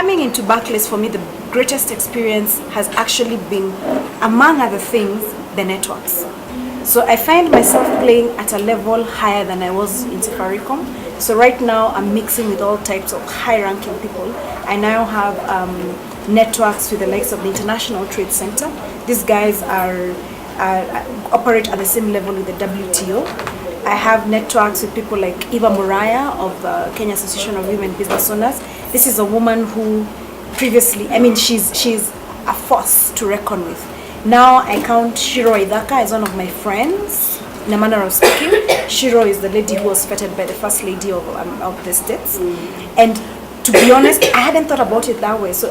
coming into Barclays, for me, the greatest experience has actually been, among other things, the networks. So I find myself playing at a level higher than I was in Safaricom. So right now I'm mixing with all types of high-ranking people. I now have networks with the likes of the International Trade Center. These guys operate at the same level with the WTO. I have networks with people like Eva Muraya of the Kenya Association of Women Business Owners. This is a woman who previously, she's a force to reckon with. Now I count Shiro Idaka as one of my friends, in a manner of speaking. Shiro is the lady who was feted by the First Lady of the States. And to be honest, I hadn't thought about it that way. So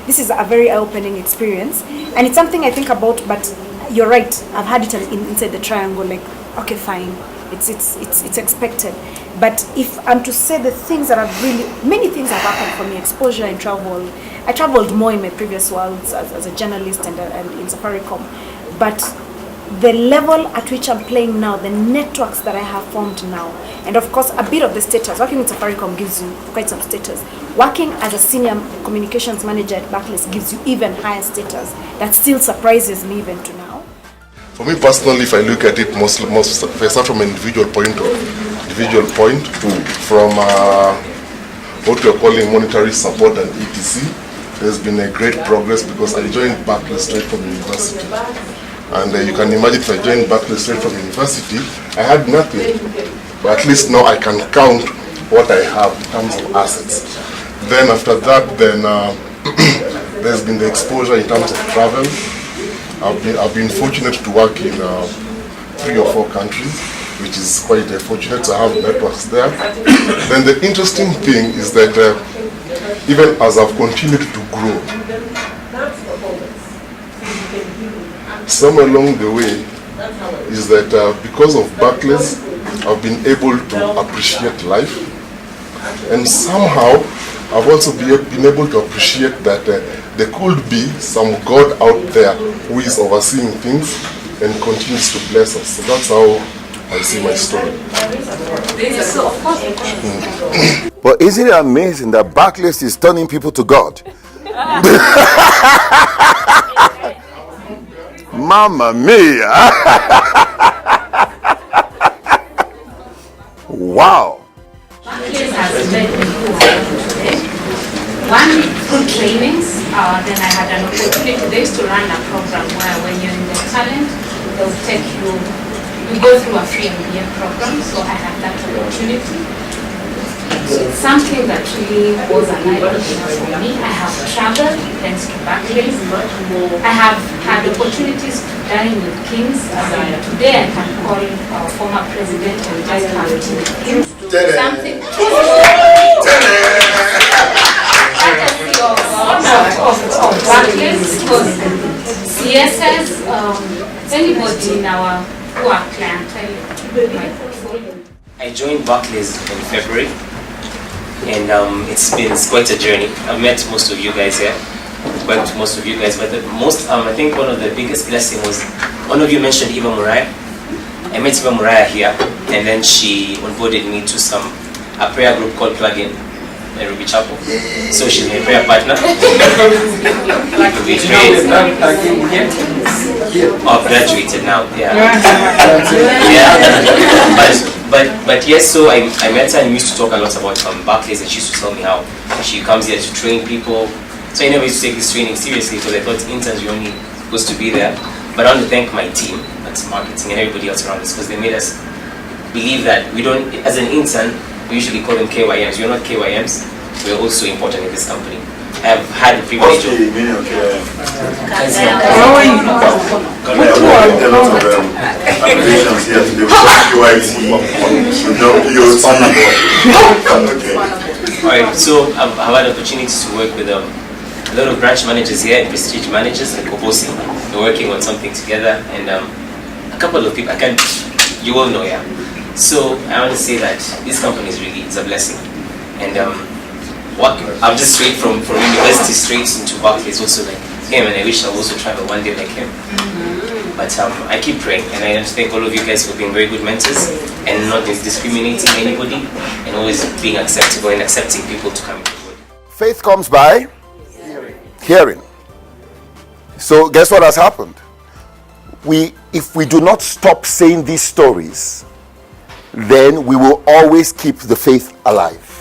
this is a very eye-opening experience. And it's something I think about, but you're right, I've had it inside the triangle, like, okay, fine, it's expected. But if I'm to say the things that many things have happened for me, exposure and travel. I traveled more in my previous worlds as a journalist and in Safaricom. But the level at which I'm playing now, the networks that I have formed now, and of course a bit of the status. Working with Safaricom gives you quite some status. Working as a senior communications manager at Barclays gives you even higher status. That still surprises me even to now. For me personally, if I look at it, if I start from an individual point, from what we are calling monetary support and etc., there's been a great progress because I joined Barclays straight from university. And you can imagine if I joined Barclays straight from university, I had nothing. But at least now I can count what I have in terms of assets. Then after that, there's been the exposure in terms of travel. I've been fortunate to work in 3 or 4 countries, which is quite fortunate to have networks there. Then the interesting thing is that even as I've continued to grow, somewhere along the way is that because of Barclays, I've been able to appreciate life, and somehow I've also been able to appreciate that there could be some God out there who is overseeing things and continues to bless us. So that's how I see my story. But isn't it amazing that Barclays is turning people to God? Mamma mia! Wow! Barclays has led me today. One, through trainings, then I had an opportunity. They used to run a program where when you're in the talent, they'll take you go through a free MBA program, so I had that opportunity. So it's something that really was an eye-opener for me. I have traveled thanks to Barclays. I have had opportunities to dine with kings. Today I can call our former president and just have tea with him. Something of Barclays, because CSS, anybody in our who are clientele, my portfolio. I joined Barclays in February, and it's quite a journey. I've met most of you guys here, worked with most of you guys, but the most, I think one of the biggest blessings was, one of you mentioned Eva Muraya. I met Eva Muraya here, and then she onboarded me to a prayer group called Plugin, Nairobi Chapel. So she's my prayer partner. We prayed. I've graduated now, yeah. But yes, so I met her and we used to talk a lot about Barclays, and she used to tell me how she comes here to train people. So I never used to take this training seriously because I thought interns were only supposed to be there. But I want to thank my team at marketing and everybody else around us because they made us believe that we don't, as an intern, we usually call them KYMs. We're not KYMs, we're also important in this company. I've had the privilege of... Alright, so I've had opportunities to work with a lot of branch managers here, prestige managers like Kobosi. We're working on something together, and a couple of people, you all know, yeah. So I want to say that this company is really, it's a blessing. And I'm just straight from university straight into Barclays also like him, and I wish I would also travel one day like him. But I keep praying, and I want to thank all of you guys for being very good mentors and not discriminating anybody and always being acceptable and accepting people to come into the world. Faith comes by hearing. So guess what has happened? If we do not stop saying these stories, then we will always keep the faith alive.